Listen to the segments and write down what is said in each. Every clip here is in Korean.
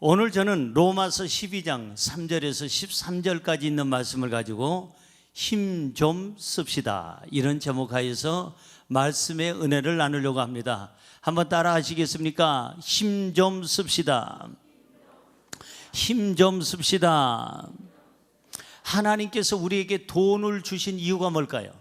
오늘 저는 로마서 12장 3절에서 13절까지 있는 말씀을 가지고 힘 좀 씁시다, 이런 제목하에서 말씀의 은혜를 나누려고 합니다. 한번 따라 하시겠습니까? 힘 좀 씁시다. 힘 좀 씁시다. 하나님께서 우리에게 돈을 주신 이유가 뭘까요?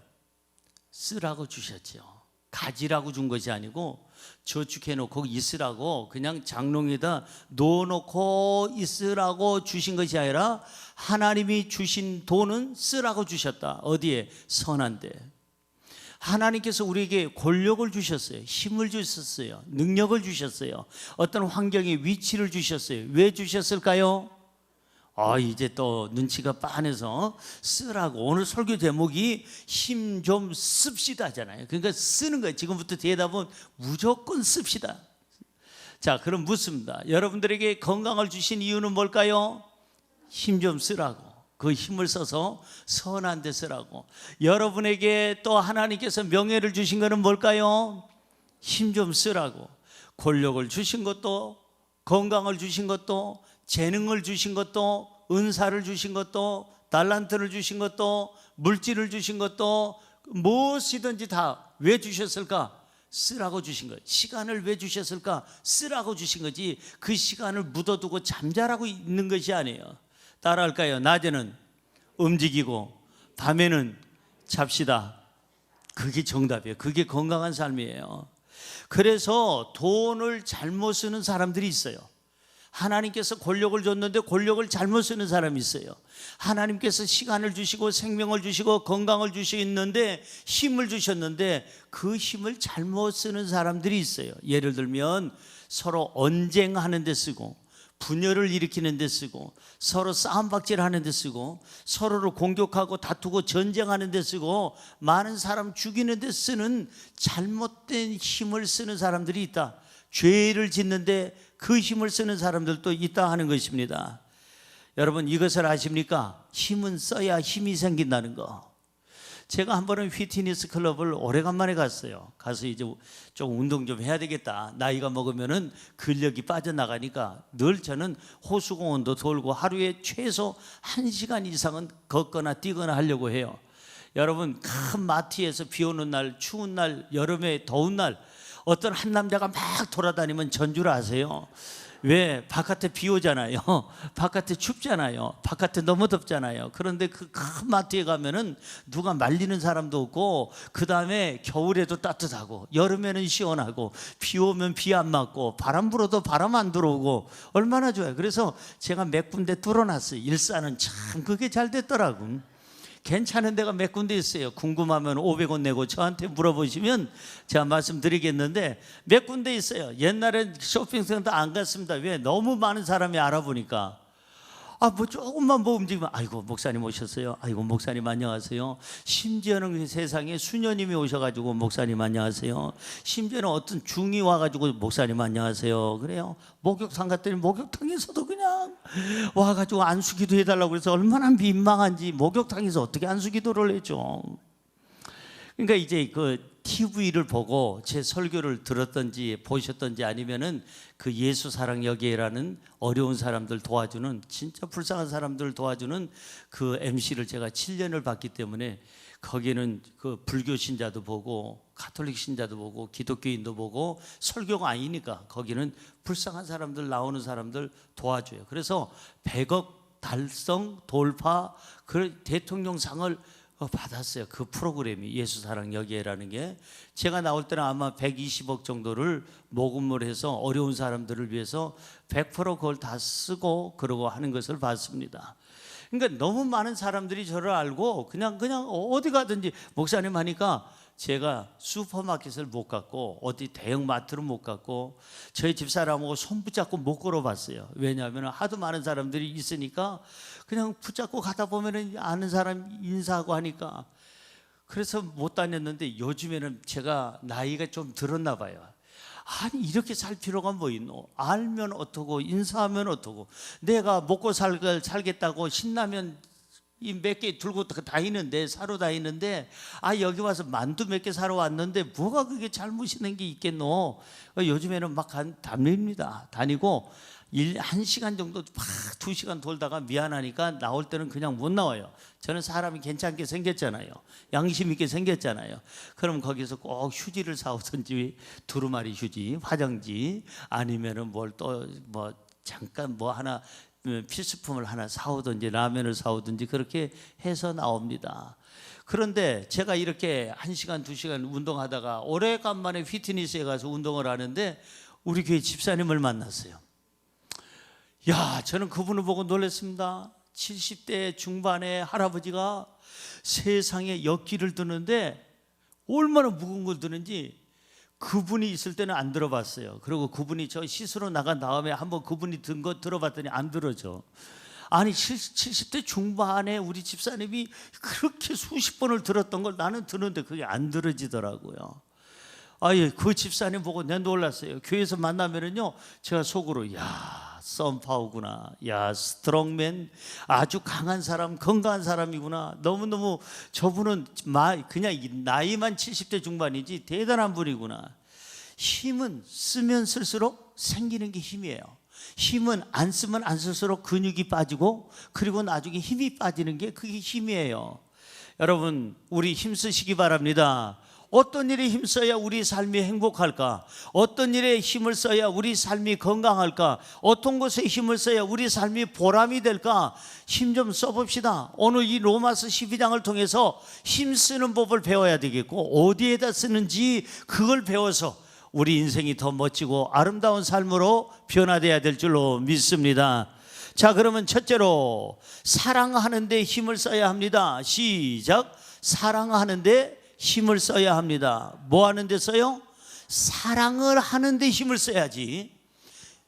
쓰라고 주셨죠. 가지라고 준 것이 아니고 저축해 놓고 있으라고, 그냥 장롱에다 넣어놓고 있으라고 주신 것이 아니라 하나님이 주신 돈은 쓰라고 주셨다. 어디에? 선한 데. 하나님께서 우리에게 권력을 주셨어요. 힘을 주셨어요. 능력을 주셨어요. 어떤 환경에 위치를 주셨어요. 왜 주셨을까요? 이제 또 눈치가 빤해서 쓰라고. 오늘 설교 제목이 힘 좀 씁시다잖아요. 그러니까 쓰는 거예요. 지금부터 대답은 무조건 씁시다. 자, 그럼 묻습니다. 여러분들에게 건강을 주신 이유는 뭘까요? 힘 좀 쓰라고. 그 힘을 써서 선한 데 쓰라고. 여러분에게 또 하나님께서 명예를 주신 것은 뭘까요? 힘 좀 쓰라고. 권력을 주신 것도, 건강을 주신 것도, 재능을 주신 것도, 은사를 주신 것도, 달란트를 주신 것도, 물질을 주신 것도, 무엇이든지 다 왜 주셨을까? 쓰라고 주신 거예요. 시간을 왜 주셨을까? 쓰라고 주신 거지, 그 시간을 묻어두고 잠자라고 있는 것이 아니에요. 따라할까요? 낮에는 움직이고 밤에는 잡시다. 그게 정답이에요. 그게 건강한 삶이에요. 그래서 돈을 잘못 쓰는 사람들이 있어요. 하나님께서 권력을 줬는데 권력을 잘못 쓰는 사람이 있어요. 하나님께서 시간을 주시고 생명을 주시고 건강을 주셨는데, 힘을 주셨는데 그 힘을 잘못 쓰는 사람들이 있어요. 예를 들면 서로 언쟁하는 데 쓰고, 분열을 일으키는 데 쓰고, 서로 싸움박질 하는 데 쓰고, 서로를 공격하고 다투고 전쟁하는 데 쓰고, 많은 사람 죽이는 데 쓰는 잘못된 힘을 쓰는 사람들이 있다. 죄를 짓는데 그 힘을 쓰는 사람들도 있다 하는 것입니다. 여러분, 이것을 아십니까? 힘은 써야 힘이 생긴다는 거. 제가 한 번은 휘트니스 클럽을 오래간만에 갔어요. 가서 이제 좀 운동 좀 해야 되겠다. 나이가 먹으면은 근력이 빠져나가니까 늘 저는 호수공원도 돌고 하루에 최소 1시간 이상은 걷거나 뛰거나 하려고 해요. 여러분, 큰 마트에서 비 오는 날, 추운 날, 여름에 더운 날, 어떤 한 남자가 막 돌아다니면 전줄 아세요? 왜? 바깥에 비 오잖아요. 바깥에 춥잖아요. 바깥에 너무 덥잖아요. 그런데 그 큰 마트에 가면은 누가 말리는 사람도 없고, 그 다음에 겨울에도 따뜻하고, 여름에는 시원하고, 비 오면 비 안 맞고, 바람 불어도 바람 안 들어오고, 얼마나 좋아요. 그래서 제가 몇 군데 뚫어놨어요. 일산은 참 그게 잘 됐더라고요. 괜찮은 데가 몇 군데 있어요. 궁금하면 500원 내고 저한테 물어보시면 제가 말씀드리겠는데, 몇 군데 있어요. 옛날엔 쇼핑센터 안 갔습니다. 왜? 너무 많은 사람이 알아보니까. 조금만 움직이면 아이고 목사님 오셨어요. 아이고 목사님 안녕하세요. 심지어는 세상에 수녀님이 오셔가지고 목사님 안녕하세요. 심지어는 어떤 중이 와가지고 목사님 안녕하세요. 그래요. 목욕탕 갔더니 목욕탕에서도 그냥 와가지고 안수기도 해달라고 그래서 얼마나 민망한지, 목욕탕에서 어떻게 안수기도를 해줘. 그러니까 이제 그 TV를 보고 제 설교를 들었던지 보셨던지, 아니면은 그 예수 사랑 여기에라는 어려운 사람들 도와주는, 진짜 불쌍한 사람들 도와주는 그 MC를 제가 7년을 봤기 때문에, 거기는 그 불교 신자도 보고 가톨릭 신자도 보고 기독교인도 보고, 설교가 아니니까 거기는 불쌍한 사람들, 나오는 사람들 도와줘요. 그래서 100억 달성 돌파 그 대통령상을 받았어요. 그 프로그램이 예수 사랑 여기에라는 게. 제가 나올 때는 아마 120억 정도를 모금을 해서 어려운 사람들을 위해서 100% 그걸 다 쓰고 그러고 하는 것을 봤습니다. 그러니까 너무 많은 사람들이 저를 알고 그냥 어디 가든지 목사님 하니까, 제가 슈퍼마켓을 못 갔고 어디 대형 마트를 못 갔고 저희 집사람하고 손 붙잡고 못 걸어봤어요. 왜냐하면 하도 많은 사람들이 있으니까 그냥 붙잡고 가다 보면 아는 사람 인사하고 하니까, 그래서 못 다녔는데, 요즘에는 제가 나이가 좀 들었나 봐요. 아니, 이렇게 살 필요가 뭐 있노? 알면 어떠고 인사하면 어떠고, 내가 먹고 살겠다고 신라면 이 몇 개 들고 다니는데, 사러 다니는데, 여기 와서 만두 몇 개 사러 왔는데 뭐가 그게 잘못 있는 게 있겠노? 요즘에는 막 다닙니다. 다니고 한 시간 정도 막 2시간 돌다가 미안하니까 나올 때는 그냥 못 나와요. 저는 사람이 괜찮게 생겼잖아요. 양심 있게 생겼잖아요. 그럼 거기서 꼭 휴지를 사오든지 두루마리 휴지, 화장지 아니면은 뭘 또 뭐 잠깐 뭐 하나 필수품을 하나 사오든지 라면을 사오든지 그렇게 해서 나옵니다. 그런데 제가 이렇게 1시간, 2시간 운동하다가 오래간만에 피트니스에 가서 운동을 하는데 우리 교회 집사님을 만났어요. 야, 저는 그분을 보고 놀랐습니다. 70대 중반의 할아버지가 세상에 역기를 드는데 얼마나 무거운 걸 드는지 그분이 있을 때는 안 들어봤어요. 그리고 그분이 저 시스로 나간 다음에 한번 그분이 든 거 들어봤더니 안 들어져. 아니 70대 중반에 우리 집사님이 그렇게 수십 번을 들었던 걸 나는 듣는데 그게 안 들어지더라고요. 아예 그 집사님 보고 내가 놀랐어요. 교회에서 만나면은요 제가 속으로 야 썬파우구나, 야 스트롱맨, 아주 강한 사람, 건강한 사람이구나. 너무너무 저분은 그냥 나이만 70대 중반이지 대단한 분이구나. 힘은 쓰면 쓸수록 생기는 게 힘이에요. 힘은 안 쓰면 안 쓸수록 근육이 빠지고 그리고 나중에 힘이 빠지는 게 그게 힘이에요. 여러분 우리 힘쓰시기 바랍니다. 어떤 일에 힘써야 우리 삶이 행복할까? 어떤 일에 힘을 써야 우리 삶이 건강할까? 어떤 것에 힘을 써야 우리 삶이 보람이 될까? 힘 좀 써봅시다. 오늘 이 로마서 12장을 통해서 힘쓰는 법을 배워야 되겠고 어디에다 쓰는지 그걸 배워서 우리 인생이 더 멋지고 아름다운 삶으로 변화되어야 될 줄로 믿습니다. 자, 그러면 첫째로 사랑하는 데 힘을 써야 합니다. 시작. 사랑하는 데 힘을 써야 합니다. 뭐 하는 데 써요? 사랑을 하는 데 힘을 써야지.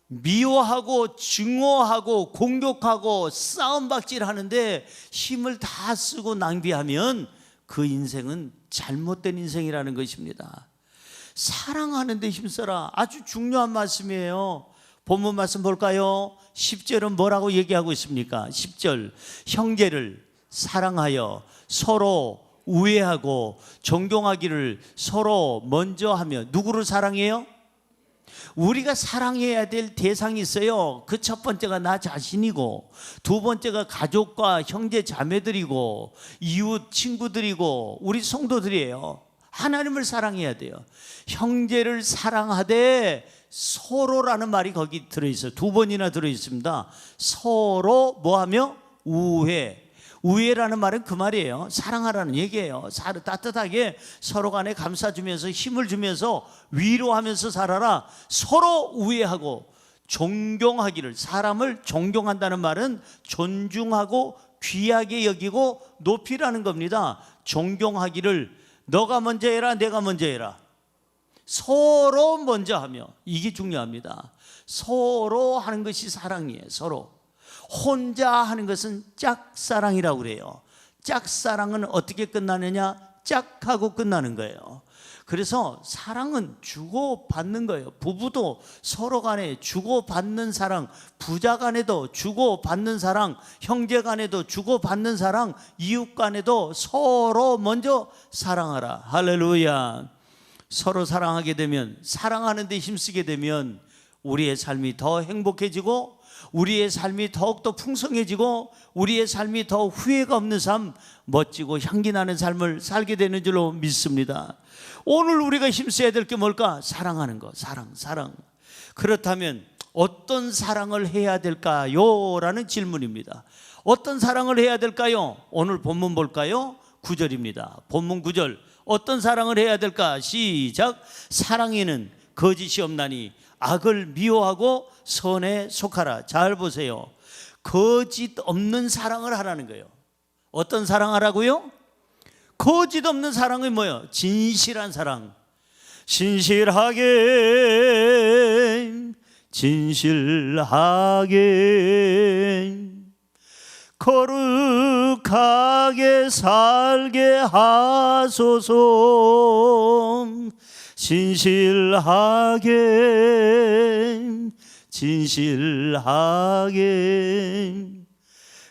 미워하고 증오하고 공격하고 싸움박질 하는데 힘을 다 쓰고 낭비하면 그 인생은 잘못된 인생이라는 것입니다. 사랑하는 데 힘써라. 아주 중요한 말씀이에요. 본문 말씀 볼까요? 10절은 뭐라고 얘기하고 있습니까? 10절 형제를 사랑하여 서로 우애하고 존경하기를 서로 먼저 하며. 누구를 사랑해요? 우리가 사랑해야 될 대상이 있어요. 그 첫 번째가 나 자신이고 두 번째가 가족과 형제 자매들이고 이웃 친구들이고 우리 성도들이에요. 하나님을 사랑해야 돼요. 형제를 사랑하되 서로라는 말이 거기 들어있어요. 2번이나 들어있습니다. 서로 뭐하며? 우애. 우애라는 말은 그 말이에요. 사랑하라는 얘기예요. 따뜻하게 서로 간에 감싸주면서 힘을 주면서 위로하면서 살아라. 서로 우애하고 존경하기를. 사람을 존경한다는 말은 존중하고 귀하게 여기고 높이라는 겁니다. 존경하기를 너가 먼저 해라, 내가 먼저 해라. 서로 먼저 하며. 이게 중요합니다. 서로 하는 것이 사랑이에요. 서로. 혼자 하는 것은 짝사랑이라고 그래요. 짝사랑은 어떻게 끝나느냐? 짝하고 끝나는 거예요. 그래서 사랑은 주고받는 거예요. 부부도 서로 간에 주고받는 사랑, 부자 간에도 주고받는 사랑, 형제 간에도 주고받는 사랑, 이웃 간에도 서로 먼저 사랑하라. 할렐루야. 서로 사랑하게 되면, 사랑하는 데 힘쓰게 되면 우리의 삶이 더 행복해지고 우리의 삶이 더욱더 풍성해지고 우리의 삶이 더 후회가 없는 삶, 멋지고 향기 나는 삶을 살게 되는 줄로 믿습니다. 오늘 우리가 힘써야 될 게 뭘까? 사랑하는 거. 사랑. 그렇다면 어떤 사랑을 해야 될까요? 라는 질문입니다. 어떤 사랑을 해야 될까요? 오늘 본문 볼까요? 9절입니다. 본문 9절. 어떤 사랑을 해야 될까? 시작. 사랑에는 거짓이 없나니 악을 미워하고 선에 속하라. 잘 보세요. 거짓 없는 사랑을 하라는 거예요. 어떤 사랑하라고요? 거짓 없는 사랑이 뭐예요? 진실한 사랑. 진실하게 거룩하게 살게 하소서. 진실하게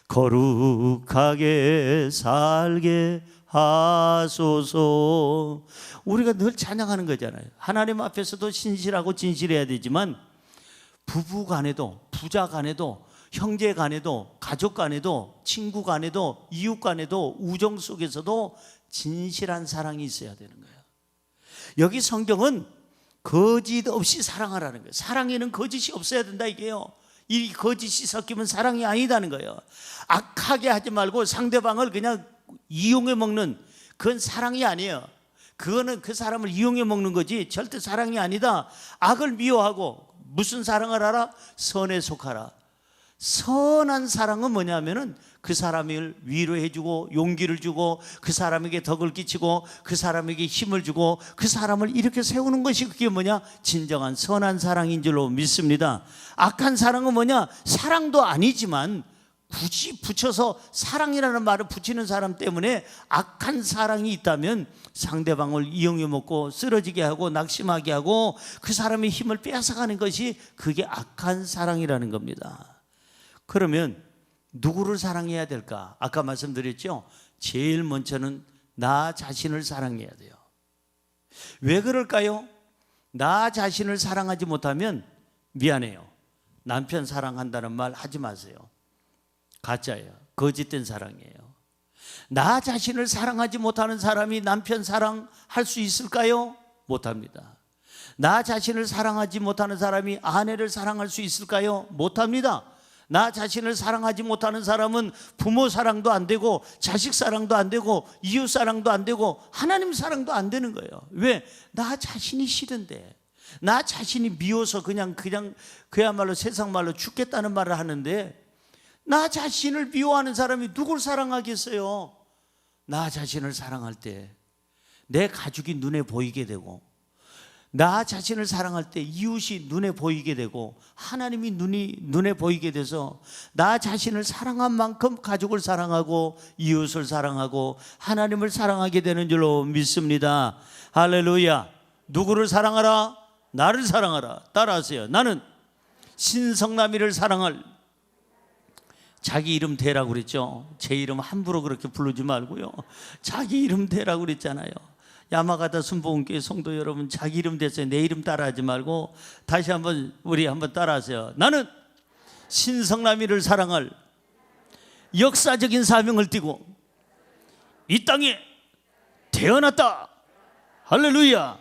거룩하게 살게 하소서. 우리가 늘 찬양하는 거잖아요. 하나님 앞에서도 신실하고 진실해야 되지만 부부 간에도, 부자 간에도, 형제 간에도, 가족 간에도, 친구 간에도, 이웃 간에도, 우정 속에서도 진실한 사랑이 있어야 되는 거예요. 여기 성경은 거짓 없이 사랑하라는 거예요. 사랑에는 거짓이 없어야 된다 이게요. 이 거짓이 섞이면 사랑이 아니다는 거예요. 악하게 하지 말고 상대방을 그냥 이용해 먹는, 그건 사랑이 아니에요. 그거는 그 사람을 이용해 먹는 거지 절대 사랑이 아니다. 악을 미워하고, 무슨 사랑을 하라? 선에 속하라. 선한 사랑은 뭐냐면은 그 사람을 위로해주고 용기를 주고 그 사람에게 덕을 끼치고 그 사람에게 힘을 주고 그 사람을 이렇게 세우는 것이, 그게 뭐냐? 진정한 선한 사랑인 줄로 믿습니다. 악한 사랑은 뭐냐? 사랑도 아니지만 굳이 붙여서 사랑이라는 말을 붙이는 사람 때문에 악한 사랑이 있다면 상대방을 이용해 먹고 쓰러지게 하고 낙심하게 하고 그 사람의 힘을 빼앗아가는 것이, 그게 악한 사랑이라는 겁니다. 그러면 누구를 사랑해야 될까? 아까 말씀드렸죠? 제일 먼저는 나 자신을 사랑해야 돼요. 왜 그럴까요? 나 자신을 사랑하지 못하면, 미안해요, 남편 사랑한다는 말 하지 마세요. 가짜예요. 거짓된 사랑이에요. 나 자신을 사랑하지 못하는 사람이 남편 사랑할 수 있을까요? 못합니다. 나 자신을 사랑하지 못하는 사람이 아내를 사랑할 수 있을까요? 못합니다. 나 자신을 사랑하지 못하는 사람은 부모 사랑도 안 되고 자식 사랑도 안 되고 이웃 사랑도 안 되고 하나님 사랑도 안 되는 거예요. 왜? 나 자신이 싫은데, 나 자신이 미워서 그냥 그야말로 세상 말로 죽겠다는 말을 하는데, 나 자신을 미워하는 사람이 누굴 사랑하겠어요? 나 자신을 사랑할 때 내 가족이 눈에 보이게 되고, 나 자신을 사랑할 때 이웃이 눈에 보이게 되고, 하나님이 눈에 보이게 돼서 나 자신을 사랑한 만큼 가족을 사랑하고 이웃을 사랑하고 하나님을 사랑하게 되는 줄로 믿습니다. 할렐루야. 누구를 사랑하라? 나를 사랑하라. 따라하세요. 나는 신성남이를 사랑할. 자기 이름 대라고 그랬죠. 제 이름 함부로 그렇게 부르지 말고요, 자기 이름 대라고 그랬잖아요. 야마가다 순복음교회 성도 여러분, 자기 이름 대세요. 내 이름 따라하지 말고 다시 한번 우리 한번 따라하세요. 나는 신성남이를 사랑할 역사적인 사명을 띠고 이 땅에 태어났다. 할렐루야.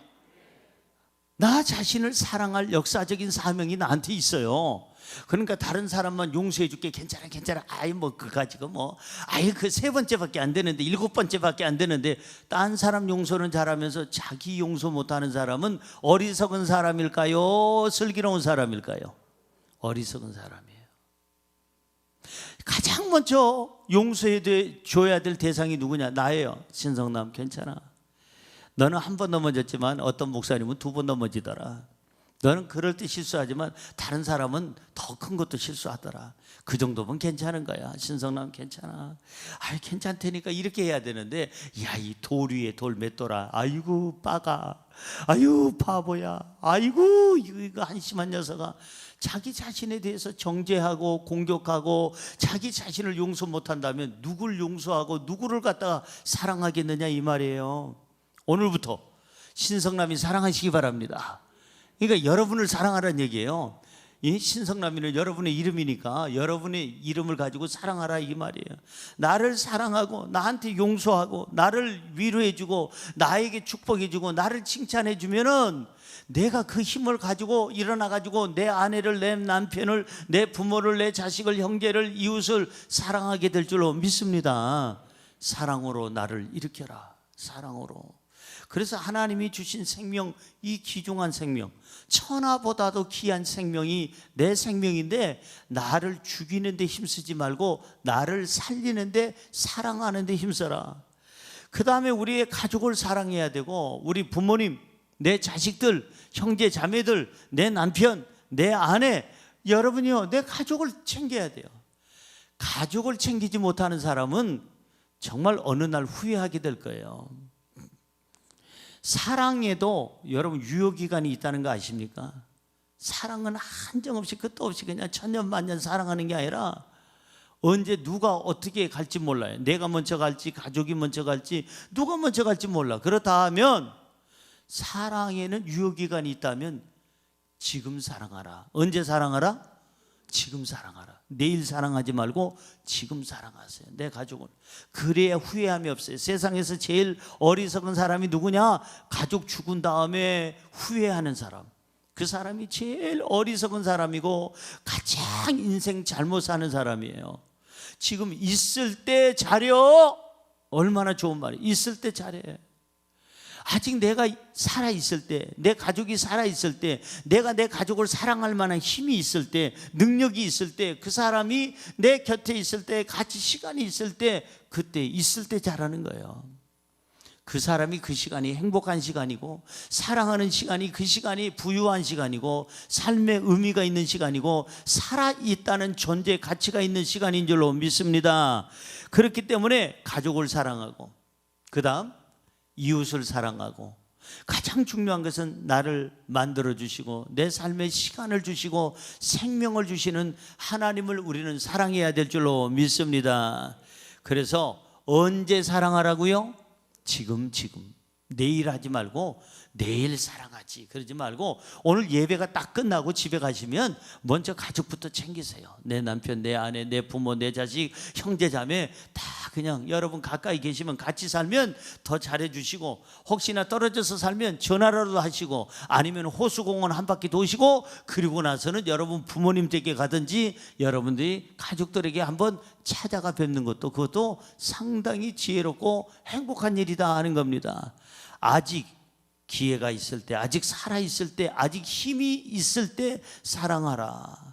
나 자신을 사랑할 역사적인 사명이 나한테 있어요. 그러니까 다른 사람만 용서해 줄게, 괜찮아, 아이 뭐 그거 가지고 뭐 아이 그 3번째밖에 안 되는데 7번째밖에 안 되는데, 딴 사람 용서는 잘하면서 자기 용서 못하는 사람은 어리석은 사람일까요? 슬기로운 사람일까요? 어리석은 사람이에요. 가장 먼저 용서해 줘야 될 대상이 누구냐? 나예요. 신성남, 괜찮아. 너는 한 번 넘어졌지만 어떤 목사님은 2번 넘어지더라. 너는 그럴 때 실수하지만 다른 사람은 더 큰 것도 실수하더라. 그 정도면 괜찮은 거야. 신성남 괜찮아. 아이 괜찮다니까 이렇게 해야 되는데, 야 이 돌 위에 돌 맷돌아. 아이고 빠가. 아유 바보야. 아이고 이거 한심한 녀석아. 자기 자신에 대해서 정죄하고 공격하고 자기 자신을 용서 못한다면 누굴 용서하고 누구를 갖다가 사랑하겠느냐 이 말이에요. 오늘부터 신성남이 사랑하시기 바랍니다. 그러니까 여러분을 사랑하라는 얘기예요. 이 신성남이는 여러분의 이름이니까 여러분의 이름을 가지고 사랑하라 이 말이에요. 나를 사랑하고 나한테 용서하고 나를 위로해주고 나에게 축복해주고 나를 칭찬해주면은 내가 그 힘을 가지고 일어나가지고 내 아내를, 내 남편을, 내 부모를, 내 자식을, 형제를, 이웃을 사랑하게 될 줄로 믿습니다. 사랑으로 나를 일으켜라. 사랑으로. 그래서 하나님이 주신 생명, 이 귀중한 생명, 천하보다도 귀한 생명이 내 생명인데, 나를 죽이는 데 힘쓰지 말고 나를 살리는 데, 사랑하는 데 힘써라. 그 다음에 우리의 가족을 사랑해야 되고, 우리 부모님, 내 자식들, 형제 자매들, 내 남편, 내 아내, 여러분이요, 내 가족을 챙겨야 돼요. 가족을 챙기지 못하는 사람은 정말 어느 날 후회하게 될 거예요. 사랑에도 여러분 유효기간이 있다는 거 아십니까? 사랑은 한정없이 끝도 없이 그냥 천년만년 사랑하는 게 아니라 언제 누가 어떻게 갈지 몰라요. 내가 먼저 갈지 가족이 먼저 갈지 누가 먼저 갈지 몰라. 그렇다 하면 사랑에는 유효기간이 있다면 지금 사랑하라. 언제 사랑하라? 지금 사랑하라. 내일 사랑하지 말고 지금 사랑하세요. 내 가족은. 그래야 후회함이 없어요. 세상에서 제일 어리석은 사람이 누구냐? 가족 죽은 다음에 후회하는 사람. 그 사람이 제일 어리석은 사람이고 가장 인생 잘못 사는 사람이에요. 지금 있을 때 잘해. 얼마나 좋은 말이에요. 있을 때 잘해. 아직 내가 살아있을 때, 내 가족이 살아있을 때, 내가 내 가족을 사랑할 만한 힘이 있을 때, 능력이 있을 때, 그 사람이 내 곁에 있을 때, 같이 시간이 있을 때, 그때 있을 때 잘하는 거예요. 그 사람이 그 시간이 행복한 시간이고, 사랑하는 시간이 그 시간이 부유한 시간이고, 삶의 의미가 있는 시간이고, 살아있다는 존재 가치가 있는 시간인 줄로 믿습니다. 그렇기 때문에 가족을 사랑하고, 그 다음 이웃을 사랑하고, 가장 중요한 것은 나를 만들어 주시고 내 삶에 시간을 주시고 생명을 주시는 하나님을 우리는 사랑해야 될 줄로 믿습니다. 그래서 언제 사랑하라고요? 지금. 내일 하지 말고 내일 사랑하지. 그러지 말고 오늘 예배가 딱 끝나고 집에 가시면 먼저 가족부터 챙기세요. 내 남편, 내 아내, 내 부모, 내 자식, 형제 자매 다 그냥 여러분 가까이 계시면 같이 살면 더 잘해주시고, 혹시나 떨어져서 살면 전화라도 하시고, 아니면 호수공원 한 바퀴 도시고, 그리고 나서는 여러분 부모님 댁에 가든지 여러분들이 가족들에게 한번 찾아가 뵙는 것도, 그것도 상당히 지혜롭고 행복한 일이다 하는 겁니다. 아직 기회가 있을 때, 아직 살아있을 때, 아직 힘이 있을 때 사랑하라.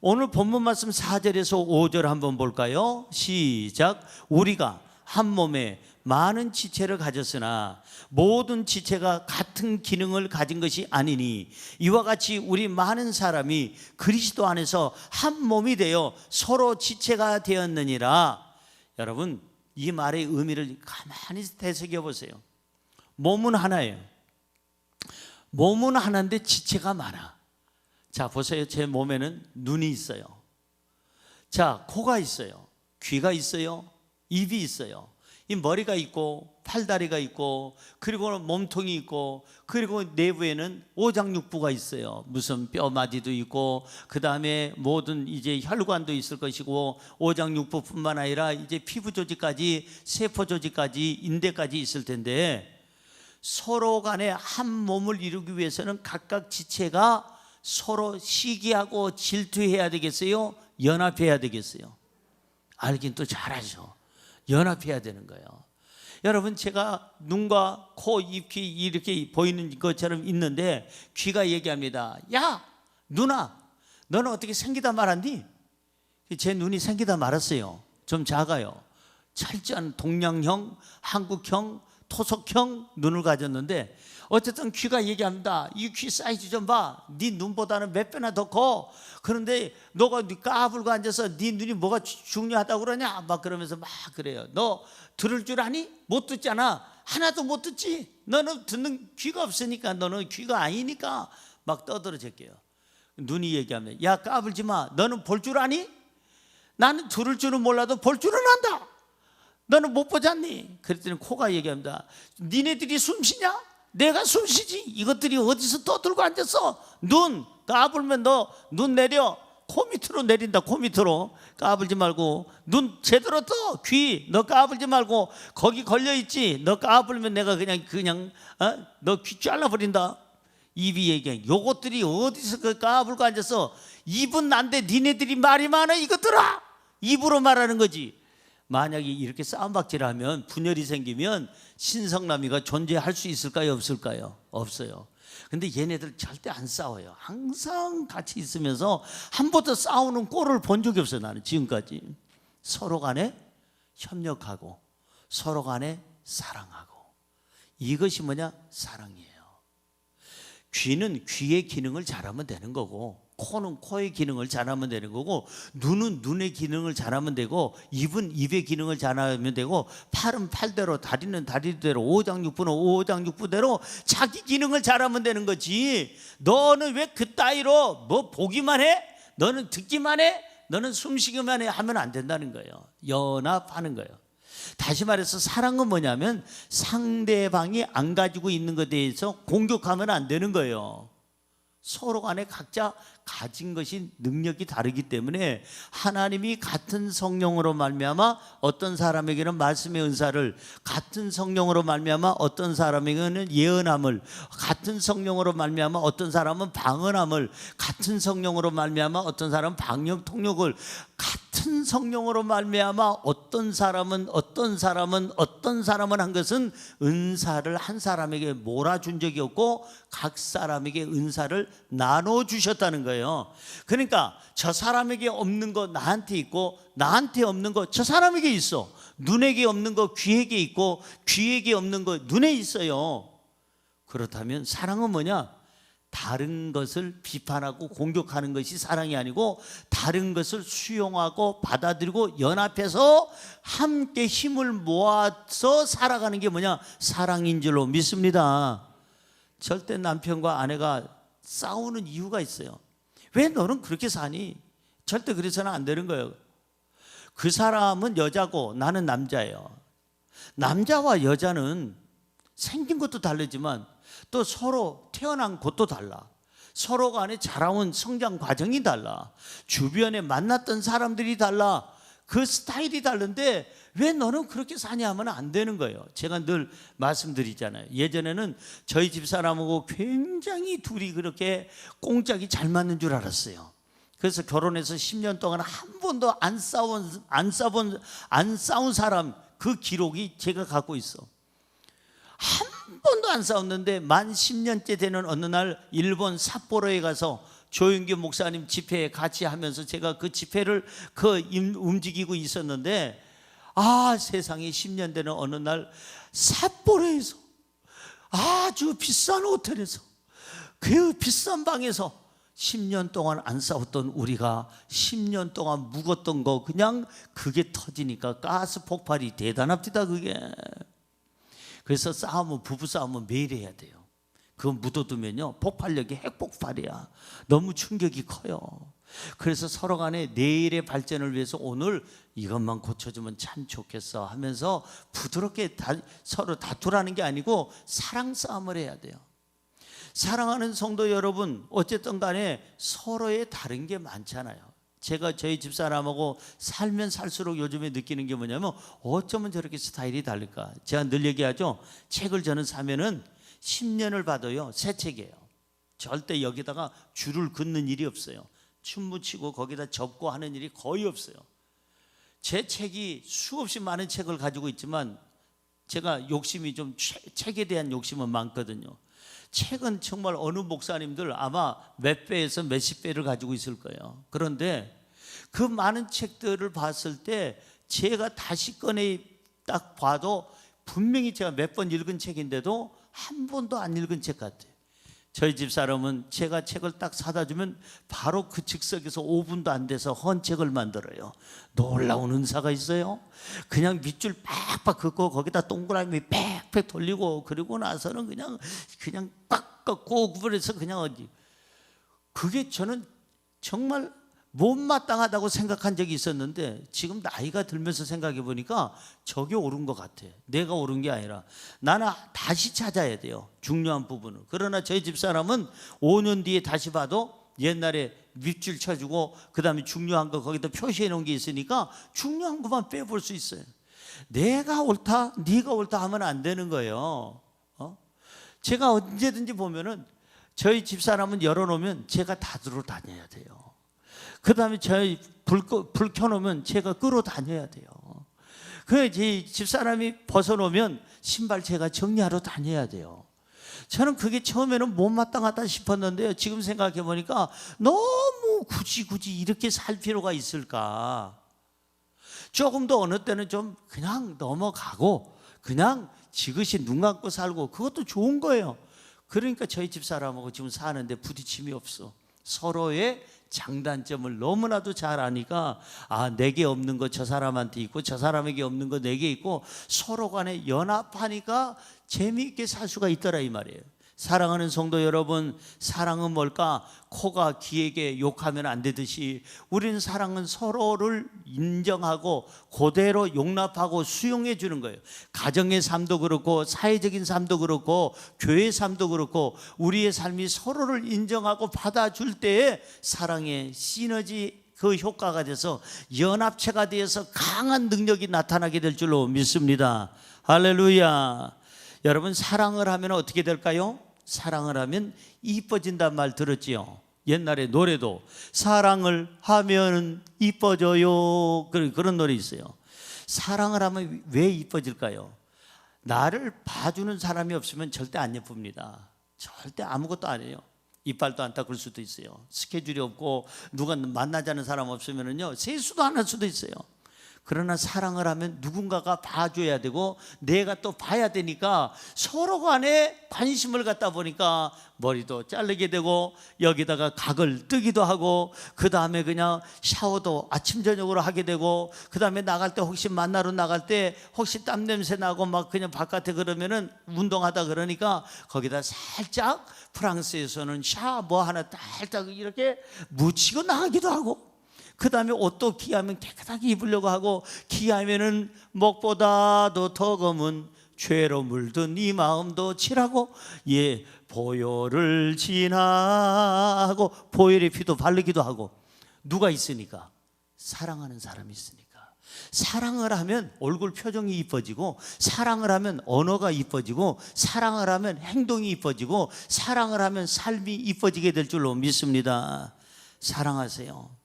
오늘 본문 말씀 4절에서 5절 한번 볼까요? 시작. 우리가 한 몸에 많은 지체를 가졌으나 모든 지체가 같은 기능을 가진 것이 아니니 이와 같이 우리 많은 사람이 그리스도 안에서 한 몸이 되어 서로 지체가 되었느니라. 여러분, 이 말의 의미를 가만히 되새겨 보세요. 몸은 하나예요. 몸은 하나인데 지체가 많아. 자, 보세요. 제 몸에는 눈이 있어요. 자, 코가 있어요. 귀가 있어요. 입이 있어요. 이 머리가 있고 팔다리가 있고, 그리고 몸통이 있고, 그리고 내부에는 오장육부가 있어요. 무슨 뼈마디도 있고, 그 다음에 모든 이제 혈관도 있을 것이고, 오장육부뿐만 아니라 이제 피부 조직까지, 세포 조직까지, 인대까지 있을 텐데, 서로 간에 한 몸을 이루기 위해서는 각각 지체가 서로 시기하고 질투해야 되겠어요? 연합해야 되겠어요? 알긴 또 잘하죠. 연합해야 되는 거예요. 여러분, 제가 눈과 코, 입, 귀 이렇게 보이는 것처럼 있는데 귀가 얘기합니다. 야, 누나, 너는 어떻게 생기다 말았니? 제 눈이 생기다 말았어요. 좀 작아요. 철저한 동양형, 한국형, 토속형 눈을 가졌는데, 어쨌든 귀가 얘기합니다. 이 귀 사이즈 좀 봐. 네 눈보다는 몇 배나 더 커. 그런데 너가 까불고 앉아서 네 눈이 뭐가 중요하다고 그러냐? 막 그러면서 막 그래요. 너 들을 줄 아니? 못 듣잖아. 하나도 못 듣지. 너는 듣는 귀가 없으니까, 너는 귀가 아니니까 막 떠들어댔게요. 눈이 얘기합니다. 야, 까불지 마. 너는 볼 줄 아니? 나는 들을 줄은 몰라도 볼 줄은 안다. 너는 못 보지 않니? 그랬더니 코가 얘기합니다. 니네들이 숨쉬냐? 내가 숨쉬지. 이것들이 어디서 떠들고 앉았어? 눈 까불면 너 눈 내려. 코 밑으로 내린다. 코 밑으로. 까불지 말고. 눈 제대로 떠. 귀 너 까불지 말고. 거기 걸려있지. 너 까불면 내가 그냥 너 귀 잘라버린다. 입이 얘기해. 요것들이 어디서 그 까불고 앉았어? 입은 난데 니네들이 말이 많아 이것들아. 입으로 말하는 거지. 만약에 이렇게 싸움박질하면, 분열이 생기면 신성남이가 존재할 수 있을까요? 없을까요? 없어요. 근데 얘네들 절대 안 싸워요. 항상 같이 있으면서 한 번도 싸우는 꼴을 본 적이 없어요. 나는 지금까지. 서로 간에 협력하고 서로 간에 사랑하고, 이것이 뭐냐? 사랑이에요. 귀는 귀의 기능을 잘하면 되는 거고, 코는 코의 기능을 잘하면 되는 거고, 눈은 눈의 기능을 잘하면 되고, 입은 입의 기능을 잘하면 되고, 팔은 팔대로, 다리는 다리대로, 오장육부는 오장육부대로 자기 기능을 잘하면 되는 거지. 너는 왜 그따위로 뭐 보기만 해? 너는 듣기만 해? 너는 숨쉬기만 해? 하면 안 된다는 거예요. 연합하는 거예요. 다시 말해서 사랑은 뭐냐면 상대방이 안 가지고 있는 것에 대해서 공격하면 안 되는 거예요. 서로 간에 각자 가진 것이 능력이 다르기 때문에 하나님이 같은 성령으로 말미암아 어떤 사람에게는 말씀의 은사를, 같은 성령으로 말미암아 어떤 사람에게는 예언함을, 같은 성령으로 말미암아 어떤 사람은 방언함을, 같은 성령으로 말미암아 어떤 사람은 방역 통역을, 같은 성령으로 말미암아 어떤 사람은 한 것은 은사를 한 사람에게 몰아준 적이 없고 각 사람에게 은사를 나눠 주셨다는 거예요. 그러니까 저 사람에게 없는 거 나한테 있고 나한테 없는 거 저 사람에게 있어. 눈에게 없는 거 귀에게 있고 귀에게 없는 거 눈에 있어요. 그렇다면 사랑은 뭐냐? 다른 것을 비판하고 공격하는 것이 사랑이 아니고 다른 것을 수용하고 받아들이고 연합해서 함께 힘을 모아서 살아가는 게 뭐냐? 사랑인 줄로 믿습니다. 절대 남편과 아내가 싸우는 이유가 있어요. 왜 너는 그렇게 사니? 절대 그래서는 안 되는 거예요. 그 사람은 여자고 나는 남자예요. 남자와 여자는 생긴 것도 다르지만 또 서로 태어난 곳도 달라. 서로 간에 자라온 성장 과정이 달라. 주변에 만났던 사람들이 달라. 그 스타일이 다른데 왜 너는 그렇게 사냐 하면 안 되는 거예요. 제가 늘 말씀드리잖아요. 예전에는 저희 집사람하고 굉장히 둘이 그렇게 꽁짝이 잘 맞는 줄 알았어요. 그래서 결혼해서 10년 동안 한 번도 안 싸운 사람 그 기록이 제가 갖고 있어. 한 번도 안 싸웠는데 만 10년째 되는 어느 날 일본 삿포로에 가서 조윤규 목사님 집회에 같이 하면서 제가 그 집회를 움직이고 있었는데 세상에 10년 되는 어느 날 삿포로에서 아주 비싼 호텔에서 그 비싼 방에서 10년 동안 안 싸웠던 우리가 10년 동안 묵었던 거 그냥 그게 터지니까 가스 폭발이 대단합니다. 그게. 그래서 부부 싸움은 매일 해야 돼요. 그거 묻어두면요 폭발력이 핵폭발이야. 너무 충격이 커요. 그래서 서로 간에 내일의 발전을 위해서 오늘 이것만 고쳐주면 참 좋겠어 하면서 부드럽게 서로 다투라는 게 아니고 사랑 싸움을 해야 돼요. 사랑하는 성도 여러분, 어쨌든 간에 서로의 다른 게 많잖아요. 제가 저희 집사람하고 살면 살수록 요즘에 느끼는 게 뭐냐면 어쩌면 저렇게 스타일이 다를까. 제가 늘 얘기하죠. 책을 저는 사면은 10년을 봐도요 새 책이에요. 절대 여기다가 줄을 긋는 일이 없어요. 춤 묻히고 거기다 접고 하는 일이 거의 없어요. 제 책이 수없이 많은 책을 가지고 있지만 제가 욕심이 좀 책에 대한 욕심은 많거든요. 책은 정말 어느 목사님들 아마 몇 배에서 몇십 배를 가지고 있을 거예요. 그런데 그 많은 책들을 봤을 때 제가 다시 꺼내 딱 봐도 분명히 제가 몇 번 읽은 책인데도 한 번도 안 읽은 책 같아요. 저희 집사람은 제가 책을 딱 사다 주면 바로 그 즉석에서 5분도 안 돼서 헌책을 만들어요. 놀라운 은사가 있어요. 그냥 밑줄 빡빡 긋고 거기다 동그라미 빽빽 돌리고 그리고 나서는 그냥 빡빡 구분해서 그냥 그게 저는 정말 못마땅하다고 생각한 적이 있었는데 지금 나이가 들면서 생각해 보니까 저게 옳은 것 같아. 내가 옳은 게 아니라 나는 다시 찾아야 돼요. 중요한 부분을. 그러나 저희 집사람은 5년 뒤에 다시 봐도 옛날에 밑줄 쳐주고 그 다음에 중요한 거 거기다 표시해 놓은 게 있으니까 중요한 것만 빼볼 수 있어요. 내가 옳다 네가 옳다 하면 안 되는 거예요. 제가 언제든지 보면은 저희 집사람은 열어놓으면 제가 닫으러 다녀야 돼요. 그 다음에 저희 불 켜놓으면 제가 끌어 다녀야 돼요. 제 집사람이 벗어놓으면 신발 제가 정리하러 다녀야 돼요. 저는 그게 처음에는 못마땅하다 싶었는데요. 지금 생각해 보니까 너무 굳이 이렇게 살 필요가 있을까. 조금 더 어느 때는 좀 그냥 넘어가고 그냥 지그시 눈 감고 살고 그것도 좋은 거예요. 그러니까 저희 집사람하고 지금 사는데 부딪힘이 없어. 서로의 장단점을 너무나도 잘 아니까 내게 없는 거 저 사람한테 있고 저 사람에게 없는 거 내게 있고 서로 간에 연합하니까 재미있게 살 수가 있더라 이 말이에요. 사랑하는 성도 여러분, 사랑은 뭘까? 코가 귀에게 욕하면 안 되듯이 우리는 사랑은 서로를 인정하고 그대로 용납하고 수용해 주는 거예요. 가정의 삶도 그렇고 사회적인 삶도 그렇고 교회 삶도 그렇고 우리의 삶이 서로를 인정하고 받아줄 때에 사랑의 시너지 그 효과가 돼서 연합체가 되어서 강한 능력이 나타나게 될 줄로 믿습니다. 할렐루야. 여러분, 사랑을 하면 어떻게 될까요? 사랑을 하면 이뻐진단 말 들었지요? 옛날에 노래도 사랑을 하면 이뻐져요, 그런 노래 있어요. 사랑을 하면 왜 이뻐질까요? 나를 봐주는 사람이 없으면 절대 안 예쁩니다. 절대 아무것도 안 해요. 이빨도 안 닦을 수도 있어요. 스케줄이 없고 누가 만나자는 사람 없으면요 세수도 안 할 수도 있어요. 그러나 사랑을 하면 누군가가 봐줘야 되고 내가 또 봐야 되니까 서로 간에 관심을 갖다 보니까 머리도 자르게 되고 여기다가 각을 뜨기도 하고 그 다음에 그냥 샤워도 아침 저녁으로 하게 되고 그 다음에 나갈 때 혹시 만나러 나갈 때 혹시 땀 냄새 나고 막 그냥 바깥에 그러면은 운동하다 그러니까 거기다 살짝 프랑스에서는 샤 뭐 하나 살짝 이렇게 묻히고 나가기도 하고 그 다음에 옷도 기하면 깨끗하게 입으려고 하고 기하면은 먹보다도 더 검은 죄로 물든 이 마음도 칠하고 예 보혈을 지나고 보혈의 피도 바르기도 하고 누가 있으니까? 사랑하는 사람이 있으니까. 사랑을 하면 얼굴 표정이 이뻐지고 사랑을 하면 언어가 이뻐지고 사랑을 하면 행동이 이뻐지고 사랑을 하면 삶이 이뻐지게 될 줄로 믿습니다. 사랑하세요.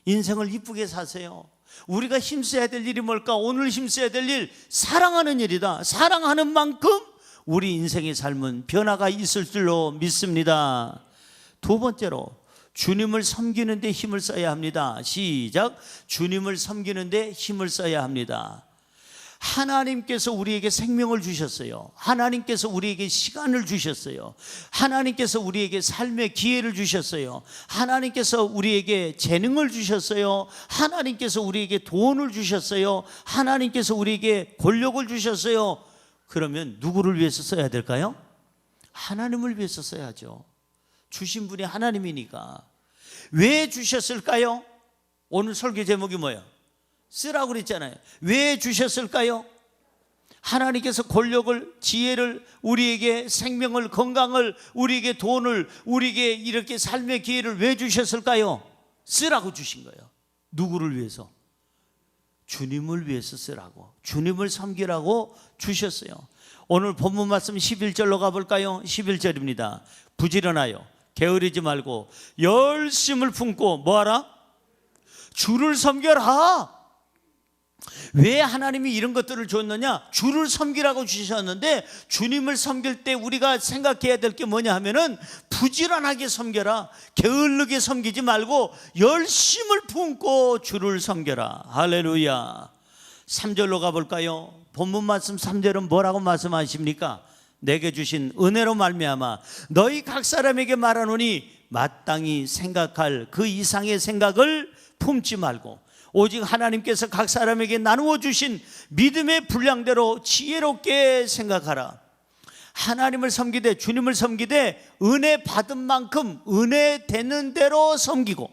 인생을 이쁘게 사세요. 우리가 힘써야 될 일이 뭘까? 오늘 힘써야 될 일, 사랑하는 일이다. 사랑하는 만큼 우리 인생의 삶은 변화가 있을 줄로 믿습니다. 두 번째로 주님을 섬기는 데 힘을 써야 합니다. 시작. 주님을 섬기는 데 힘을 써야 합니다. 하나님께서 우리에게 생명을 주셨어요. 하나님께서 우리에게 시간을 주셨어요. 하나님께서 우리에게 삶의 기회를 주셨어요. 하나님께서 우리에게 재능을 주셨어요. 하나님께서 우리에게 돈을 주셨어요. 하나님께서 우리에게 권력을 주셨어요. 그러면 누구를 위해서 써야 될까요? 하나님을 위해서 써야죠. 주신 분이 하나님이니까. 왜 주셨을까요? 오늘 설교 제목이 뭐예요? 쓰라고 그랬잖아요. 왜 주셨을까요? 하나님께서 권력을, 지혜를, 우리에게 생명을, 건강을, 우리에게 돈을, 우리에게 이렇게 삶의 기회를 왜 주셨을까요? 쓰라고 주신 거예요. 누구를 위해서? 주님을 위해서 쓰라고, 주님을 섬기라고 주셨어요. 오늘 본문 말씀 11절로 가볼까요? 11절입니다. 부지런하여 게으르지 말고 열심을 품고 뭐하라? 주를 섬겨라. 왜 하나님이 이런 것들을 줬느냐? 주를 섬기라고 주셨는데 주님을 섬길 때 우리가 생각해야 될 게 뭐냐 하면은 부지런하게 섬겨라. 게을르게 섬기지 말고 열심을 품고 주를 섬겨라. 할렐루야. 3절로 가볼까요? 본문 말씀 3절은 뭐라고 말씀하십니까? 내게 주신 은혜로 말미암아 너희 각 사람에게 말하노니 마땅히 생각할 그 이상의 생각을 품지 말고 오직 하나님께서 각 사람에게 나누어 주신 믿음의 분량대로 지혜롭게 생각하라. 하나님을 섬기되 주님을 섬기되 은혜 받은 만큼 은혜 되는 대로 섬기고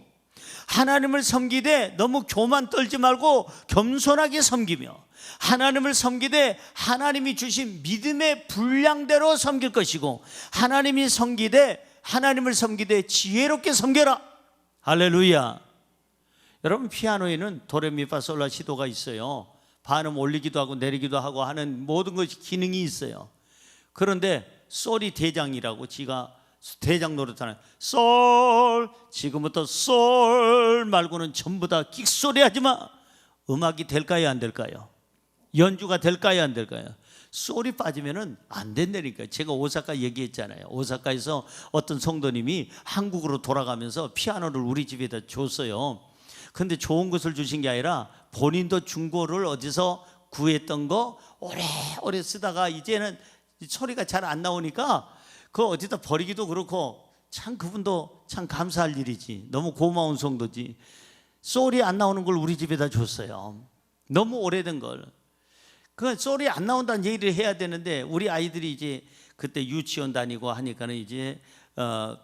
하나님을 섬기되 너무 교만 떨지 말고 겸손하게 섬기며 하나님을 섬기되 하나님이 주신 믿음의 분량대로 섬길 것이고 하나님을 섬기되 지혜롭게 섬겨라. 할렐루야. 여러분, 피아노에는 도레미파솔라 시도가 있어요. 반음 올리기도 하고 내리기도 하고 하는 모든 것이 기능이 있어요. 그런데 솔이 대장이라고 지가 대장 노릇하는 솔, 지금부터 솔 말고는 전부 다 끽소리 하지 마. 음악이 될까요 안 될까요? 연주가 될까요 안 될까요? 솔이 빠지면은 안 된다니까. 제가 오사카 얘기했잖아요. 오사카에서 어떤 성도님이 한국으로 돌아가면서 피아노를 우리 집에다 줬어요. 근데 좋은 것을 주신 게 아니라 본인도 중고를 어디서 구했던 거 오래 쓰다가 이제는 소리가 잘 안 나오니까 그거 어디다 버리기도 그렇고 참 그분도 참 감사할 일이지. 너무 고마운 성도지. 소리 안 나오는 걸 우리 집에다 줬어요. 너무 오래된 걸. 그 소리 안 나온다는 얘기를 해야 되는데 우리 아이들이 이제 그때 유치원 다니고 하니까는 이제